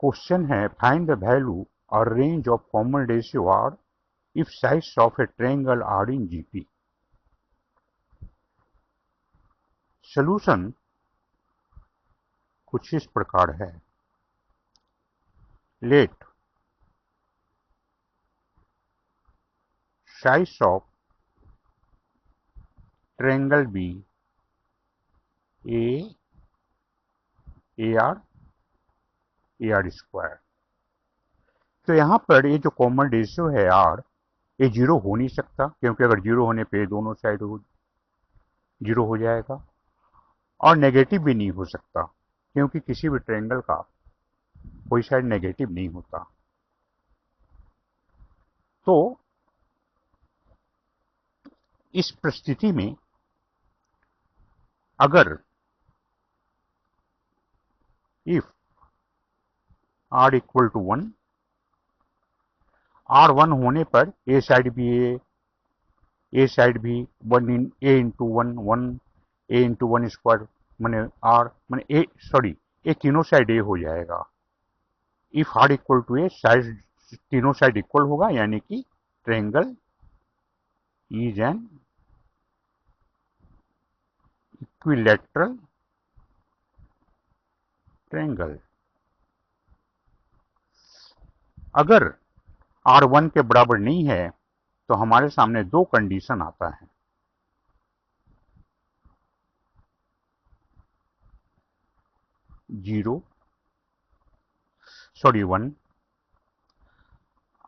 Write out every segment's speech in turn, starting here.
Question है find the value और range of common ratio r if sides of a triangle are in GP. Solution कुछ इस प्रकार है। Let sides of triangle be a are square. तो यहां पर ये जो कॉमन रेशियो है आर, ये जीरो हो नहीं सकता, क्योंकि अगर जीरो होने पे दोनों साइड जीरो हो जाएगा। और नेगेटिव भी नहीं हो सकता, क्योंकि किसी भी ट्रायंगल का कोई साइड नेगेटिव नहीं होता। तो इस परिस्थिति में अगर if r equal to 1, r 1 होने पर ए साइड भी ए साइड भी 1 इन a into 1 a into 1 square मैंने आर मैंने ए सॉरी ये तीनों साइड ए हो जाएगा। If r equal to a side तीनों साइड इक्वल होगा, यानी कि triangle is an equilateral triangle. अगर आर 1 के बराबर नहीं है तो हमारे सामने दो कंडीशन आता है। One,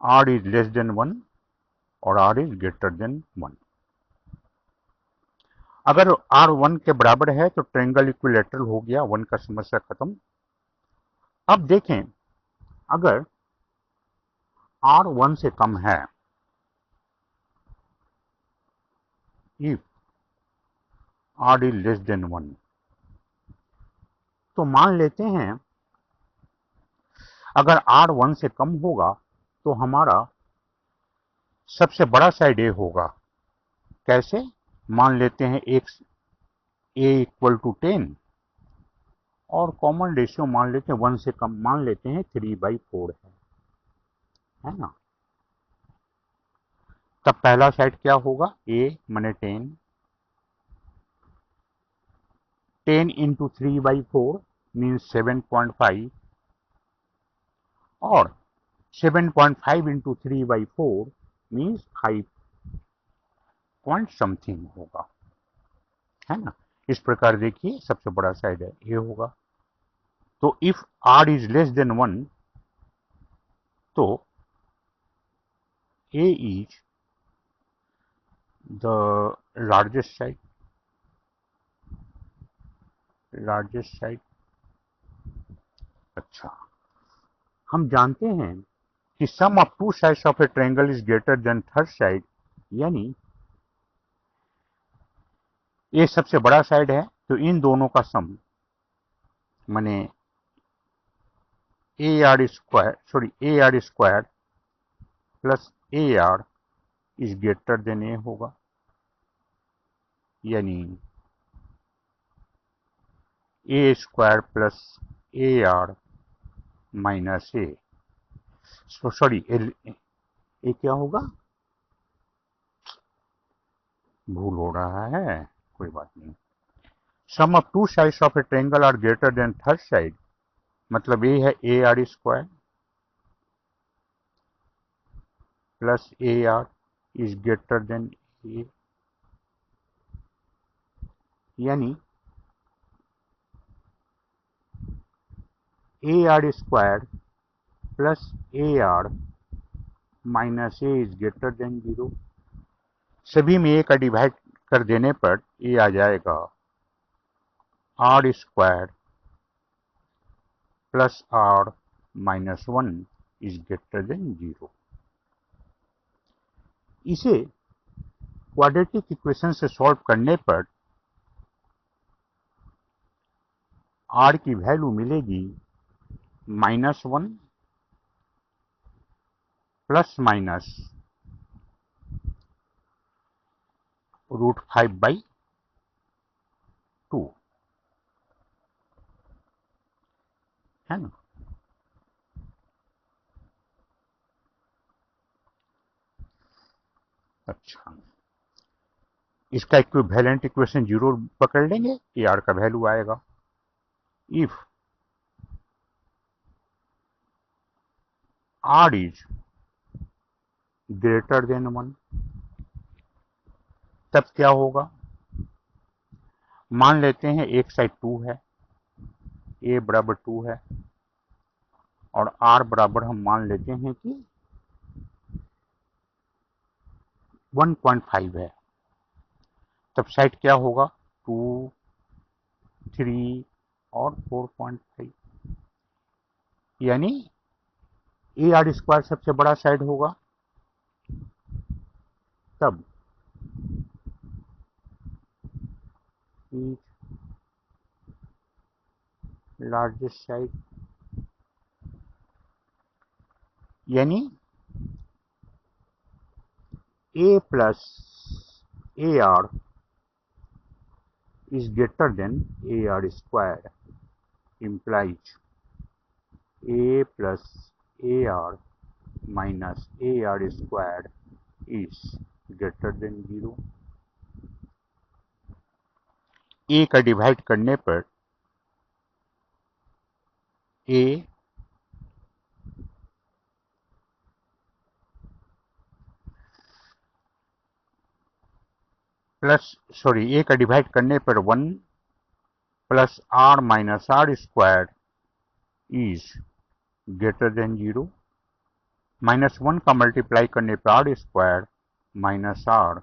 r is less than 1 और आर इज ग्रेटर देन 1। अगर आर 1 के बराबर है तो ट्रायंगल इक्विलैटरल हो गया, 1 का समस्या खत्म। अब देखें, अगर आर 1 से कम है, if are is less than 1, तो मान लेते हैं अगर आर 1 से कम होगा तो हमारा सबसे बड़ा साइड ए होगा। कैसे? मान लेते हैं एक ए इक्वल टू 10 और कॉमन रेशियो मान लेते हैं 1 से कम, मान लेते हैं 3/4 है ना। तब पहला साइड क्या होगा? ए माने 10 इंटू 3/4 मीन्स 7.5 और 7.5 इंटू 3/4 मीन्स 5 पॉइंट समथिंग होगा, है ना। इस प्रकार देखिए सबसे बड़ा साइड है ये होगा। तो if are is less than 1 तो A is the largest side. अच्छा, हम जानते हैं कि sum of two sides of a triangle is greater than third side, यानी ये सबसे बड़ा साइड है तो इन दोनों का सम माने A are square plus A R is greater than A होगा, यानी A square plus A R minus A sorry A क्या होगा, भूल हो रहा है, कोई बात नहीं। Sum of two sides of a triangle are greater than third side, मतलब ये है A are square plus A R is greater than A, यानी A are square plus A R minus A is greater than 0। सभी में ए का divide कर देने पर ए आ जाएगा r square plus r minus 1 is greater than 0। इसे क्वाड्रेटिक इक्वेशन से सॉल्व करने पर आर की वैल्यू मिलेगी -1 प्लस माइनस √5/2, है ना। अच्छा, इसका इक्विवेलेंट इक्वेशन 0 पकड़ लेंगे, ए आर का वैल्यू आएगा। If are is greater than 1, तब क्या होगा? मान लेते हैं एक साइड 2 है, ए बराबर 2 है, और आर बराबर हम मान लेते हैं कि 1.5 है। तब साइड क्या होगा? 2, 3 और 4.5, यानी ए आर स्क्वायर सबसे बड़ा साइड होगा। तब लार्जेस्ट साइड, यानी A plus A R is greater than AR square, implies A plus AR minus AR square is greater than 0। A का डिवाइड करने पर A A का डिवाइड करने पर 1 plus r minus r square is greater than 0। -1 का multiply करने पर r square minus r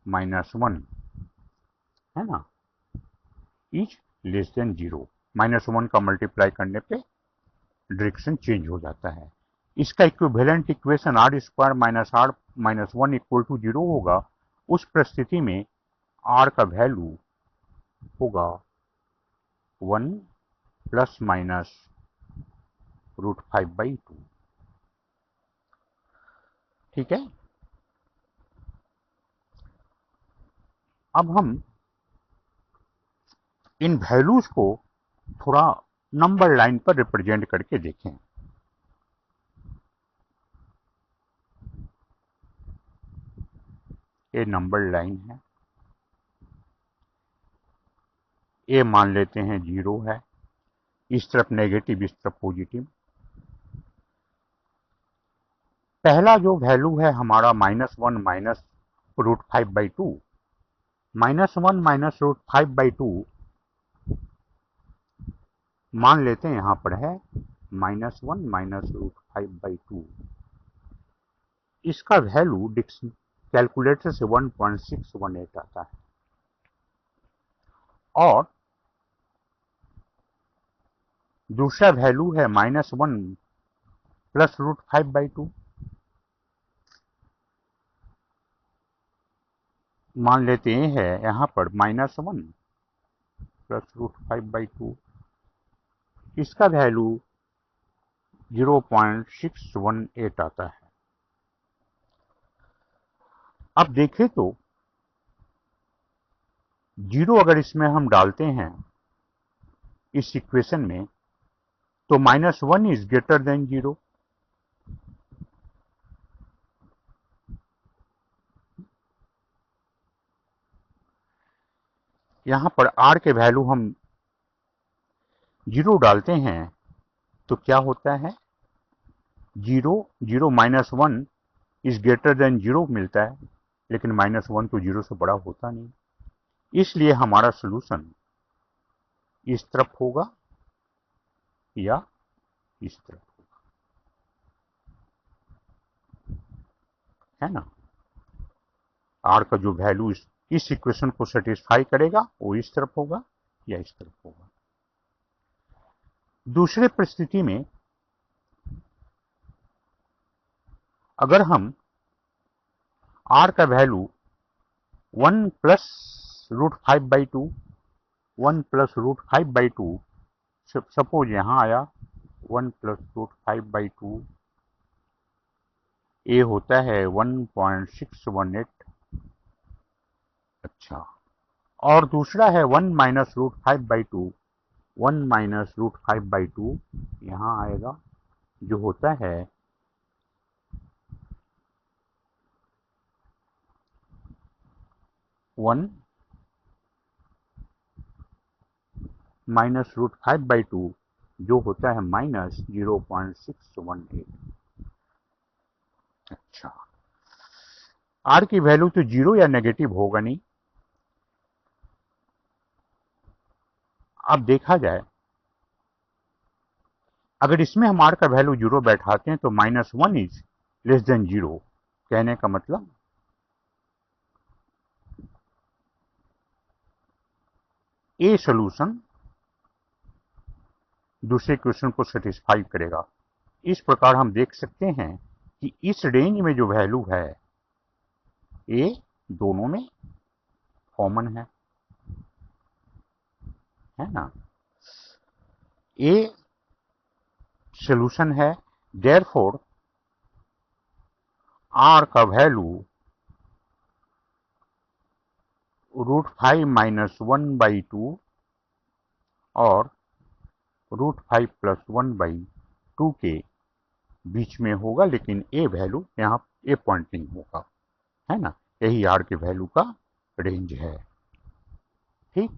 minus 1, है ना, इज लेस देन 0। -1 का मल्टीप्लाई करने पे डायरेक्शन चेंज हो जाता है। इसका equivalent equation r square minus r minus 1 equal to 0 होगा। उस परिस्थिति में आर का वैल्यू होगा 1 प्लस माइनस √5/2। ठीक है, अब हम इन वैल्यूज को थोड़ा नंबर लाइन पर रिप्रेजेंट करके देखें। ये नंबर लाइन है, ए मान लेते हैं 0 है, इस तरफ नेगेटिव इस तरफ पॉजिटिव। पहला जो वैल्यू है हमारा -1 माइनस √5/2, -1 माइनस √5/2 मान लेते हैं यहां पर है -1 माइनस √5/2। इसका वैल्यू कैलकुलेटर से 1.618 आता है, और दूसरा वैल्यू है -1 प्लस √5/2। मान लेते हैं यहां पर -1 प्लस √5/2, इसका वैल्यू 0.618 आता है। अब देखें तो 0 अगर इसमें हम डालते हैं इस इक्वेशन में, तो -1 इज ग्रेटर देन 0। यहां पर r के वैल्यू हम 0 डालते हैं तो क्या होता है? 0 -1 इज ग्रेटर देन 0 मिलता है, लेकिन -1 तो 0 से बड़ा होता नहीं। इसलिए हमारा सॉल्यूशन इस तरफ होगा या इस तरफ होगा, है ना। r का जो वैल्यू इस इक्वेशन को सेटिस्फाई करेगा वो इस तरफ होगा या इस तरफ होगा। दूसरे परिस्थिति में अगर हम r का वैल्यू 1 प्लस √5/2, 1 प्लस √5/2, सपोज यहां आया 1 प्लस √5/2, ए होता है 1.618। अच्छा, और दूसरा है 1 माइनस √5/2, 1 माइनस √5/2 यहां आएगा, जो होता है 1 माइनस रूट 5/2 जो होता है माइनस 0.618। अच्छा, आर की वैल्यू तो जीरो या नेगेटिव होगा नहीं। अब देखा जाए, अगर इसमें हम आर का वैल्यू जीरो बैठाते हैं तो -1 इज लेस देन जीरो। कहने का मतलब ए सोल्यूशन दूसरे क्वेश्चन को सेटिस्फाई करेगा। इस प्रकार हम देख सकते हैं कि इस रेंज में जो वैल्यू है ए दोनों में कॉमन है ना। ए सोल्यूशन है, देयरफॉर आर का वैल्यू √5 - 1/2 और √5 + 1/2 के बीच में होगा, लेकिन ए वैल्यू यहाँ ए पॉइंटिंग होगा, है ना। यही आर के वैल्यू का रेंज है। ठीक।